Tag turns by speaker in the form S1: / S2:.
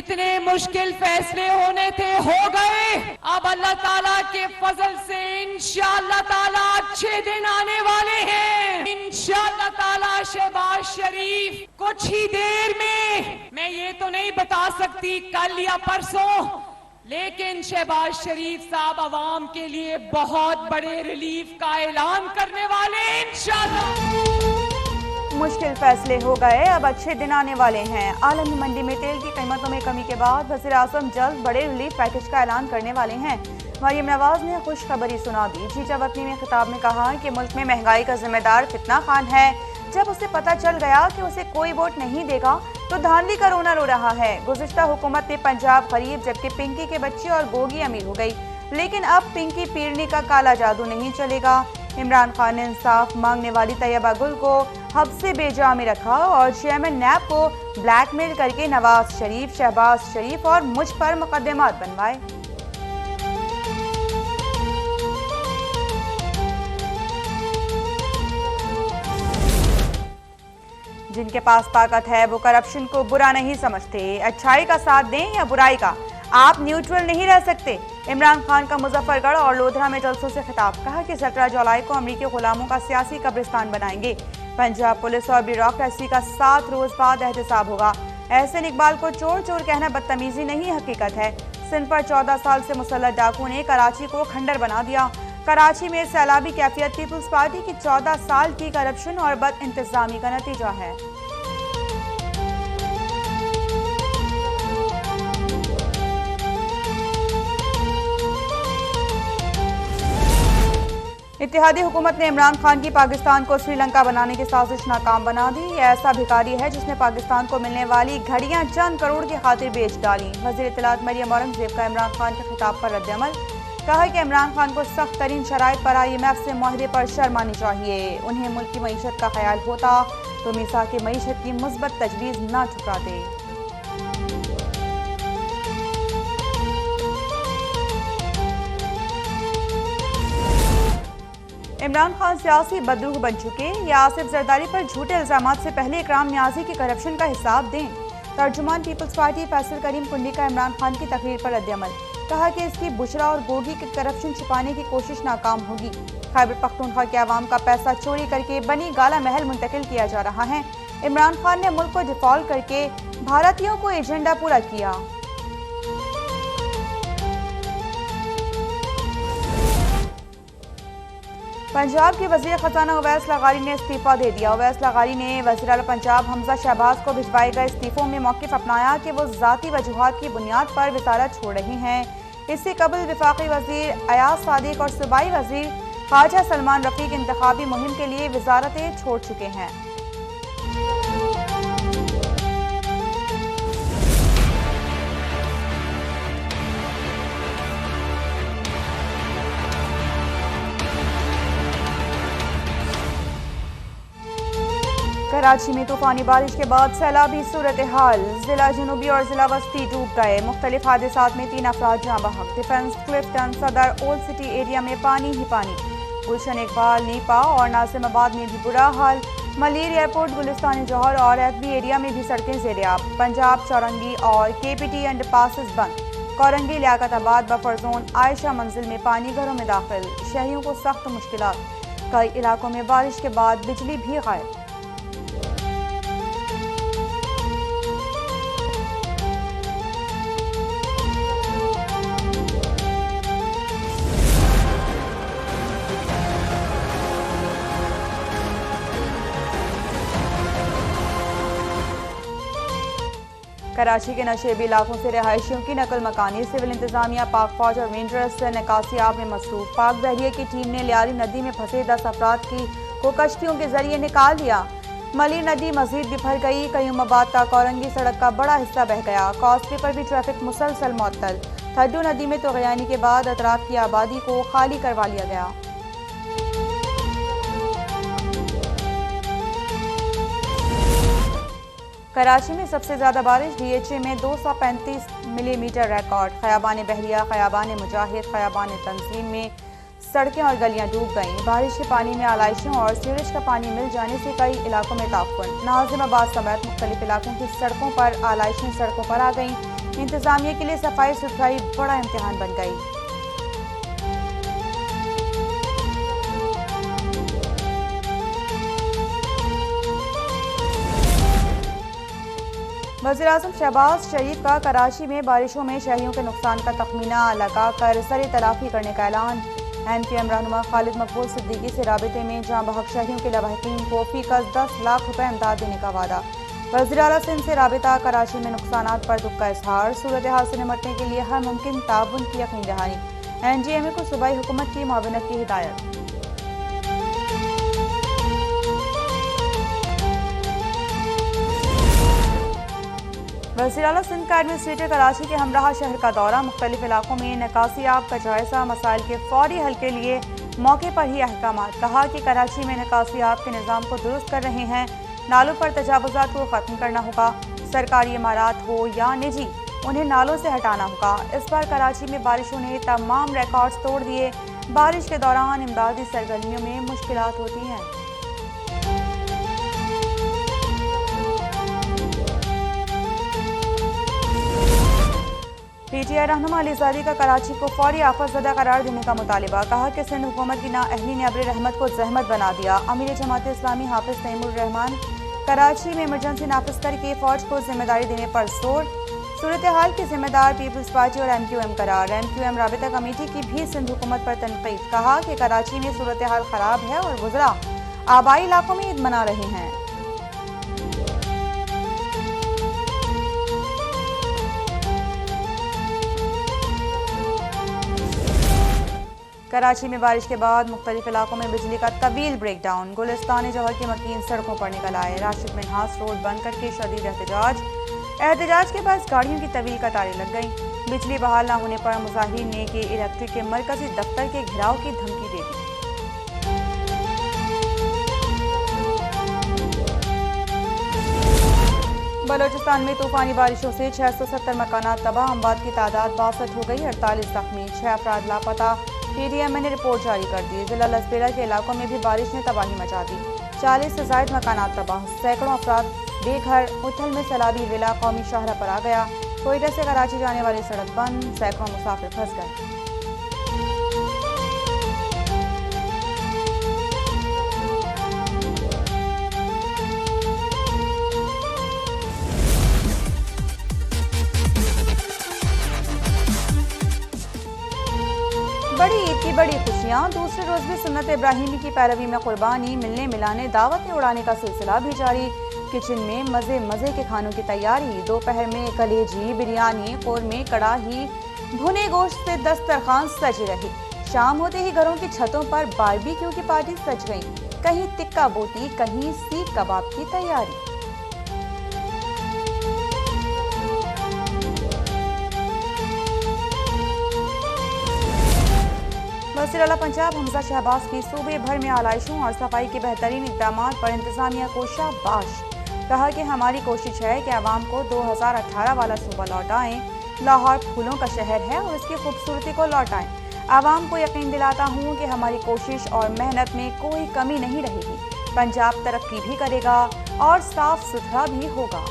S1: जितने मुश्किल फैसले होने थे हो गए। अब अल्लाह ताला के फजल से इंशाअल्लाह ताला अच्छे दिन आने वाले हैं। इंशाअल्लाह ताला शहबाज शरीफ कुछ ही देर में, मैं ये तो नहीं बता सकती कल या परसों, लेकिन शहबाज शरीफ साहब अवाम के लिए बहुत बड़े रिलीफ का ऐलान करने वाले हैं इंशाअल्लाह।
S2: मुश्किल फैसले हो गए, अब अच्छे दिन आने वाले हैं। आलमी मंडी में तेल की कीमतों में कमी के बाद वज़ीर आज़म जल्द बड़े रिलीफ पैकेज का ऐलान करने वाले हैं। मरियम नवाज ने खुशखबरी सुना दी। जीजा वतनी में खिताब में कहा कि मुल्क में महंगाई का जिम्मेदार फितना खान है। जब उसे पता चल गया कि उसे कोई वोट नहीं देगा तो धांधली का रोना रो रहा है। गुज़िश्ता हुकूमत ने पंजाब गरीब जबकि पिंकी के बच्चे और गोगी अमीर हो गई, लेकिन अब पिंकी पीरनी का काला जादू नहीं चलेगा। इमरान खान ने इंसाफ मांगने वाली तैयबा गुल को हब्से बेजा में रखा और चेयरमैन नैब को ब्लैकमेल करके नवाज शरीफ, शहबाज शरीफ और मुझ पर मुकदमात बनवाए। जिनके पास ताकत है वो करप्शन को बुरा नहीं समझते। अच्छाई का साथ दें या बुराई का, आप न्यूट्रल नहीं रह सकते। इमरान खान का मुजफ्फरगढ़ और लोधरा में जलसों से खिताब, कहा कि 17 जुलाई को अमरीकी गुलामों का सियासी कब्रिस्तान बनाएंगे। पंजाब पुलिस और ब्यूरोक्रेसी का 7 रोज बाद एहतसाब होगा। एहसन इकबाल को चोर चोर कहना बदतमीजी नहीं हकीकत है। सिंध पर 14 साल से मुसल्लत डाकू ने कराची को खंडर बना दिया। कराची में सैलाबी कैफियत पीपल्स पार्टी की 14 साल की करप्शन और बद इंतजामी का नतीजा है। इत्तेहादी हुकूमत ने इमरान खान की पाकिस्तान को श्रीलंका बनाने की साजिश नाकाम बना दी। यह ऐसा भिखारी है जिसने पाकिस्तान को मिलने वाली घड़ियां चंद करोड़ की खातिर बेच डाली। वज़ीर इत्तलात मरियम औरंगजेब का इमरान खान के खिताब पर रद्दअमल, कहा कि इमरान खान को सख्त तरीन शराइत पर IMF से मुआहदे पर शर्म आनी चाहिए। उन्हें मुल्क की मईशत का ख्याल होता तो मीसाक मईशत की मुस्बत तजवीज़ न ठुकराते। इमरान खान सियासी बदरूह बन चुके या आसिफ जरदारी पर झूठे इल्जामात से पहले इकराम नियाजी की करप्शन का हिसाब दें। तर्जुमान पीपल्स पार्टी फैसल करीम कुंडी का इमरान खान की तकरीर पर रद्दअमल, कहा कि इसकी बुशरा और गोगी की करप्शन छिपाने की कोशिश नाकाम होगी। खैबर पख्तूनख्वा के अवाम का पैसा चोरी करके बनी गाला महल मुंतकिल किया जा रहा है। इमरान खान ने मुल्क को डिफॉल्ट करके भारतीयों को एजेंडा पूरा किया। पंजाब के वज़ीर ख़जाना अवैस लगारी ने इस्तीफा दे दिया। अवैस लगारी ने वज़ीर आला पंजाब हमजा शहबाज को भिजवाए गए इस्तीफों में मौक़िफ़ अपनाया कि वो ज़ाती वजूहात की बुनियाद पर वज़ारत छोड़ रहे हैं। इससे कबल वफाकी वज़ीर अयाज सादिक और सूबाई वज़ीर ख्वाजा सलमान रफ़ीक इंतखाबी मुहिम के लिए वज़ारतें छोड़ चुके हैं। कराची में तूफानी बारिश के बाद सैलाबी सूरत हाल, जिला जनूबी और जिला वस्ती डूब गए। मुख्तलिफ हादसात में 3 अफराद जाँ बहक। डिफेंस, क्लिफ्टन, सदर, ओल्ड सिटी एरिया में पानी ही पानी। गुलशन इकबाल, नीपा और नासिमाबाद में भी बुरा हाल। मलीर एयरपोर्ट, गुलिस्तान जौहर और FB एरिया में भी सड़कें ज़ेर-ए-आब। पंजाब चौरंगी और KPT अंडरपासेस बंद। कोरंगी, लियाकताबाद बफर जोन, आयशा मंजिल में पानी घरों में दाखिल। शहरियों को सख्त मुश्किलात। कई इलाकों में बारिश के बाद बिजली भी गायब। कराची के नशेबी इलाकों से रिहायशियों की नकल मकानी। सिविल इंतजामिया, पाक फौज और रेंजर्स से निकासियाब में मसरूफ। पाक बहरिया की टीम ने लियारी नदी में फंसे 10 अफराद को कश्तियों के जरिए निकाल लिया। मलीर नदी मजीद बिफर गई। कयूमाबाद तक औरंगी सड़क का बड़ा हिस्सा बह गया। कॉस्टवे पर भी ट्रैफिक मुसलसल मुअत्तल। थड्डू नदी में तोगयानी के बाद अतराफ की आबादी को खाली करवा लिया गया। कराची में सबसे ज्यादा बारिश DHA में 235 मिलीमीटर रिकॉर्ड। खयाबान बहरिया, खयाबान मुजाहिद, खयाबान तंजीम में सड़कें और गलियां डूब गईं। बारिश के पानी में आलाइशों और सीवरेज का पानी मिल जाने से कई इलाकों में ताफुन। नाजिमाबाद समेत मुख्तलिफ इलाकों की सड़कों पर आलाइशें सड़कों पर आ गईं। इंतजामिया के लिए सफाई सुथराई बड़ा इम्तिहान बन गई। वज़ीर-ए-आज़म शहबाज शरीफ का कराची में बारिशों में शहरियों के नुकसान का तखमीना लगाकर सरी तलाफी करने का ऐलान। NQM रहनुमा खालिद मकबूल सिद्दीकी से राबिते में जहां बहक शहरियों के लवाहिकीन को फीकस 10 लाख रुपए इमदाद देने का वादा। वज़ीर आला सिंध से राबिता कराची में नुकसानात पर दुख का इजहार। सूरत हाल से निपटने के लिए हर मुमकिन ताउन की यकीन दहानी। NGMA को सूबाई हुकूमत की मुआवनत की हिदायत। वज़ीर आला सिंध का एडमिनिस्ट्रेटर कराची के हमराह शहर का दौरा। मुख्तलिफ इलाकों में निकासियाब का जायजा। मसाइल के फौरी हल के लिए मौके पर ही अहकामात। कहा कि कराची में निकासियाब के निज़ाम को दुरुस्त कर रहे हैं। नालों पर तजावुज़ात को ख़त्म करना होगा। सरकारी इमारात हो या निजी, उन्हें नालों से हटाना होगा। इस बार कराची में बारिशों ने तमाम रिकॉर्ड्स तोड़ दिए। बारिश के दौरान इमदादी सरगर्मियों में मुश्किलात होती हैं। PTI रहनुमा अलीज़ादी का कराची को फौरी आफत ज़दा करार देने का मुतालिबा। कहा कि सिंध हुकूमत की नाअहली ने अब्र रहमत को जहमत बना दिया। अमीर जमात इस्लामी हाफिज तैमूर रहमान कराची में इमरजेंसी नाफिज करके फौज को जिम्मेदारी देने पर जोर। सूरत हाल की जिम्मेदार पीपल्स पार्टी और MQM करार। MQM राबिता कमेटी की भी सिंध हुकूमत पर तनकीद। कहा कि कराची में सूरत हाल खराब है और वुज़रा आबाई इलाकों में ईद मना रहे हैं। कराची में बारिश के बाद मुख्तलिफ इलाकों में बिजली का तवील ब्रेकडाउन। गुलिस्तान जौहर के मकीन सड़कों पर निकल आए। राशिद मिन्हास रोड बंद करके शदीद एहतजाज के बाद गाड़ियों की तवील कतारें लग गईं। बिजली बहाल न होने पर मुजाहिरीन ने के इलेक्ट्रिक के मरकजी दफ्तर के घेराव की धमकी दे दी। बलोचिस्तान में तूफानी बारिशों से 670 मकानात तबाह। अमवात की तादाद 62 हो गई। 48 जख्मी, 6 अफराद लापता। PDMA ने रिपोर्ट जारी कर दी। जिला लसपेरा के इलाकों में भी बारिश ने तबाही मचा दी। 40 से ज़ायद मकानात तबाह। सैकड़ों अफराद बेघर। उथल में सैलाबी विला कौमी शाहरा पर आ गया। कोयटा से कराची जाने वाली सड़क बंद। सैकड़ों मुसाफिर फंस गए। बड़ी ईद की बड़ी खुशियाँ। दूसरे रोज भी सुन्नत इब्राहिमी की पैरवी में कुर्बानी। मिलने मिलाने दावतें उड़ाने का सिलसिला भी जारी। किचन में मज़े मज़े के खानों की तैयारी। दोपहर में कलेजी, बिरयानी, कौरमे, कड़ाही, भुने गोश्त से दस्तरखान सजी रही। शाम होते ही घरों की छतों पर बारबेक्यू की पार्टी सज गई। कहीं टिक्का बोटी, कहीं सीख कबाब की तैयारी। वज़ीर आला पंजाब हमजा शहबाज की सूबे भर में आलाइशों और सफाई के बेहतरीन इक़दाम पर इंतजामिया को शाबाश। कहा कि हमारी कोशिश है कि आवाम को 2018 वाला सूबा लौटाएं। लाहौर फूलों का शहर है और इसकी खूबसूरती को लौटाएं। आवाम को यकीन दिलाता हूँ कि हमारी कोशिश और मेहनत में कोई कमी नहीं रहेगी। पंजाब तरक्की भी करेगा और साफ सुथरा भी होगा।